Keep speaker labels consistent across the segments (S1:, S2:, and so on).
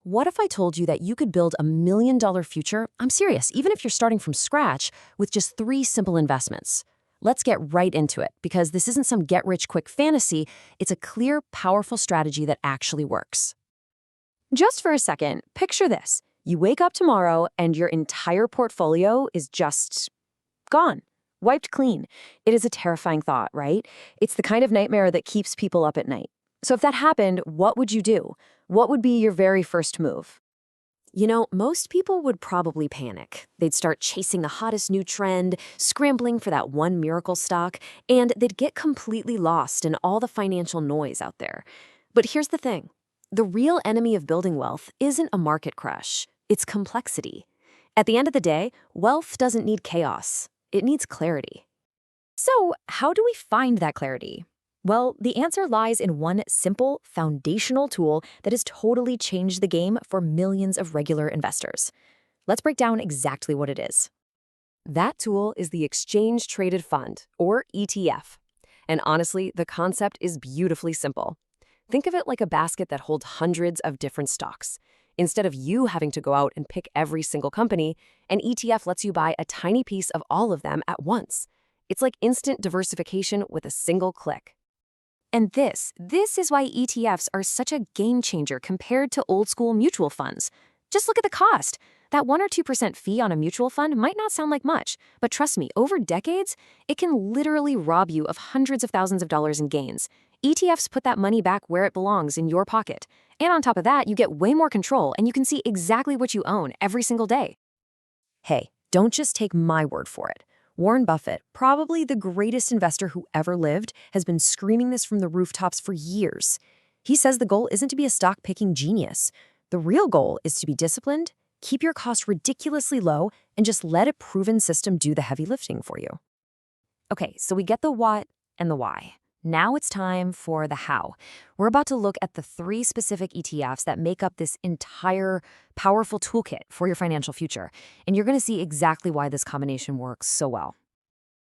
S1: What if I told you that you could build $1 million future? I'm serious, even if you're starting from scratch with just 3 simple investments. Let's get right into it, because this isn't some get-rich-quick fantasy. It's a clear, powerful strategy that actually works. Just for a second, picture this. You wake up tomorrow and your entire portfolio is just gone, wiped clean. It is a terrifying thought, right? It's the kind of nightmare that keeps people up at night. So if that happened, what would you do? What would be your very first move? Most people would probably panic. They'd start chasing the hottest new trend, scrambling for that one miracle stock, and they'd get completely lost in all the financial noise out there. But here's the thing. The real enemy of building wealth isn't a market crash. It's complexity. At the end of the day, wealth doesn't need chaos. It needs clarity. So, how do we find that clarity? Well, the answer lies in one simple, foundational tool that has totally changed the game for millions of regular investors. Let's break down exactly what it is. That tool is the Exchange Traded Fund, or ETF. And honestly, the concept is beautifully simple. Think of it like a basket that holds hundreds of different stocks. Instead of you having to go out and pick every single company, an ETF lets you buy a tiny piece of all of them at once. It's like instant diversification with a single click. And this is why ETFs are such a game changer compared to old-school mutual funds. Just look at the cost. That 1 or 2% fee on a mutual fund might not sound like much, but trust me, over decades, it can literally rob you of hundreds of thousands of dollars in gains. ETFs put that money back where it belongs, in your pocket. And on top of that, you get way more control, and you can see exactly what you own every single day. Hey, don't just take my word for it. Warren Buffett, probably the greatest investor who ever lived, has been screaming this from the rooftops for years. He says the goal isn't to be a stock-picking genius. The real goal is to be disciplined, keep your costs ridiculously low, and just let a proven system do the heavy lifting for you. Okay, so we get the what and the why. Now it's time for the how. We're about to look at the 3 specific ETFs that make up this entire powerful toolkit for your financial future. And you're going to see exactly why this combination works so well.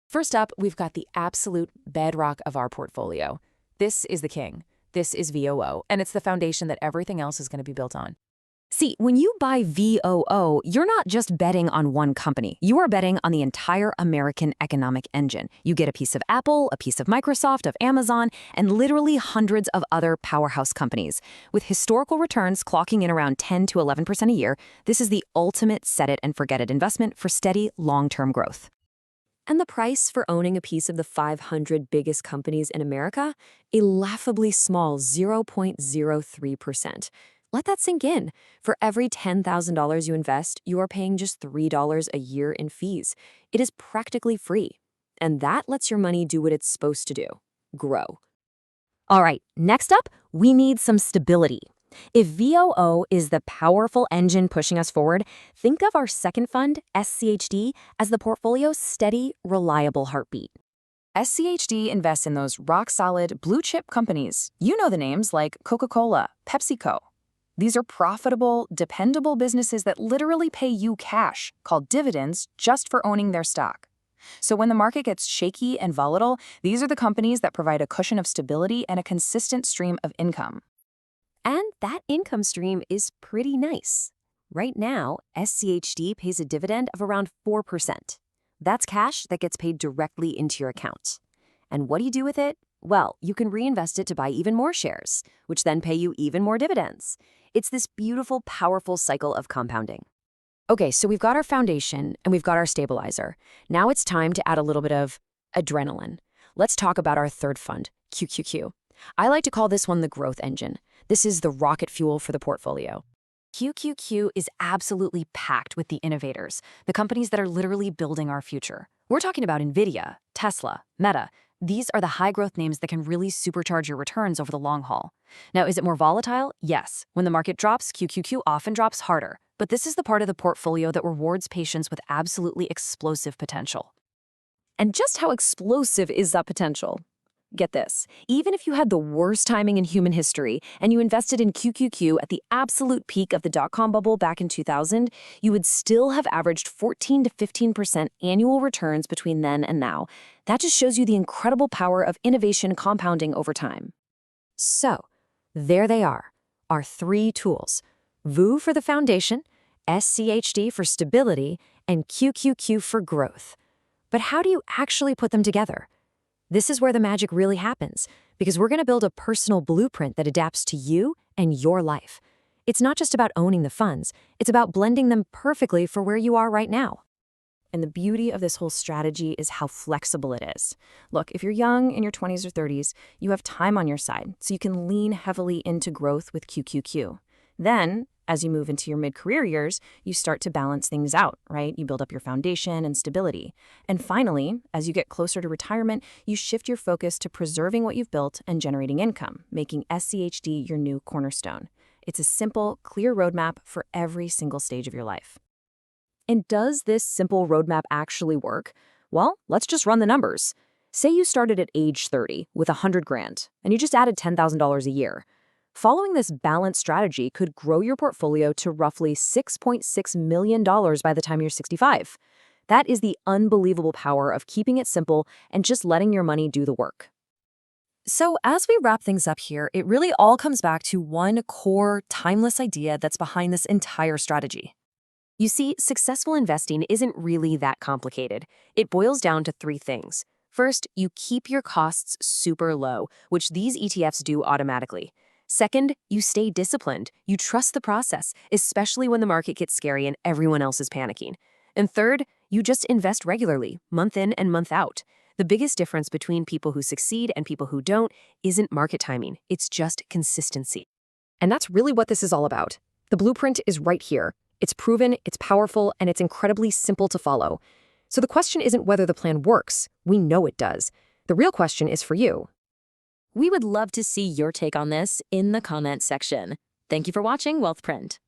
S1: First up, we've got the absolute bedrock of our portfolio. This is the king. This is VOO, and it's the foundation that everything else is going to be built on. See, when you buy VOO, you're not just betting on one company. You are betting on the entire American economic engine. You get a piece of Apple, a piece of Microsoft, of Amazon, and literally hundreds of other powerhouse companies. With historical returns clocking in around 10 to 11% a year, this is the ultimate set-it-and-forget-it investment for steady, long-term growth. And the price for owning a piece of the 500 biggest companies in America? A laughably small 0.03%. Let that sink in. For every $10,000 you invest, you are paying just $3 a year in fees. It is practically free. And that lets your money do what it's supposed to do: grow. All right, next up, we need some stability. If VOO is the powerful engine pushing us forward, think of our second fund, SCHD, as the portfolio's steady, reliable heartbeat. SCHD invests in those rock-solid, blue-chip companies. You know the names like Coca-Cola, PepsiCo. These are profitable, dependable businesses that literally pay you cash, called dividends, just for owning their stock. So when the market gets shaky and volatile, these are the companies that provide a cushion of stability and a consistent stream of income. And that income stream is pretty nice. Right now, SCHD pays a dividend of around 4%. That's cash that gets paid directly into your account. And what do you do with it? Well, you can reinvest it to buy even more shares, which then pay you even more dividends. It's this beautiful, powerful cycle of compounding. Okay, so we've got our foundation and we've got our stabilizer. Now it's time to add a little bit of adrenaline. Let's talk about our third fund, QQQ. I like to call this one the growth engine. This is the rocket fuel for the portfolio. QQQ is absolutely packed with the innovators, the companies that are literally building our future. We're talking about NVIDIA, Tesla, Meta. These are the high-growth names that can really supercharge your returns over the long haul. Now, is it more volatile? Yes. When the market drops, QQQ often drops harder. But this is the part of the portfolio that rewards patience with absolutely explosive potential. And just how explosive is that potential? Get this. Even if you had the worst timing in human history and you invested in QQQ at the absolute peak of the dot-com bubble back in 2000, you would still have averaged 14 to 15% annual returns between then and now. That just shows you the incredible power of innovation compounding over time. So, there they are, our 3 tools. VOO for the foundation, SCHD for stability, and QQQ for growth. But how do you actually put them together? This is where the magic really happens, because we're going to build a personal blueprint that adapts to you and your life. It's not just about owning the funds, it's about blending them perfectly for where you are right now. And the beauty of this whole strategy is how flexible it is. Look, if you're young, in your 20s or 30s, you have time on your side, so you can lean heavily into growth with QQQ. Then, as you move into your mid-career years, you start to balance things out, right? You build up your foundation and stability. And finally, as you get closer to retirement, you shift your focus to preserving what you've built and generating income, making SCHD your new cornerstone. It's a simple, clear roadmap for every single stage of your life. And does this simple roadmap actually work? Well, let's just run the numbers. Say you started at age 30 with $100,000 and you just added $10,000 a year. Following this balanced strategy could grow your portfolio to roughly $6.6 million by the time you're 65. That is the unbelievable power of keeping it simple and just letting your money do the work. So as we wrap things up here, it really all comes back to one core, timeless idea that's behind this entire strategy. You see, successful investing isn't really that complicated. It boils down to three things. First, you keep your costs super low, which these ETFs do automatically. Second, you stay disciplined. You trust the process, especially when the market gets scary and everyone else is panicking. And third, you just invest regularly, month in and month out. The biggest difference between people who succeed and people who don't isn't market timing. It's just consistency. And that's really what this is all about. The blueprint is right here. It's proven, it's powerful, and it's incredibly simple to follow. So the question isn't whether the plan works. We know it does. The real question is for you. We would love to see your take on this in the comments section. Thank you for watching Wealth Print.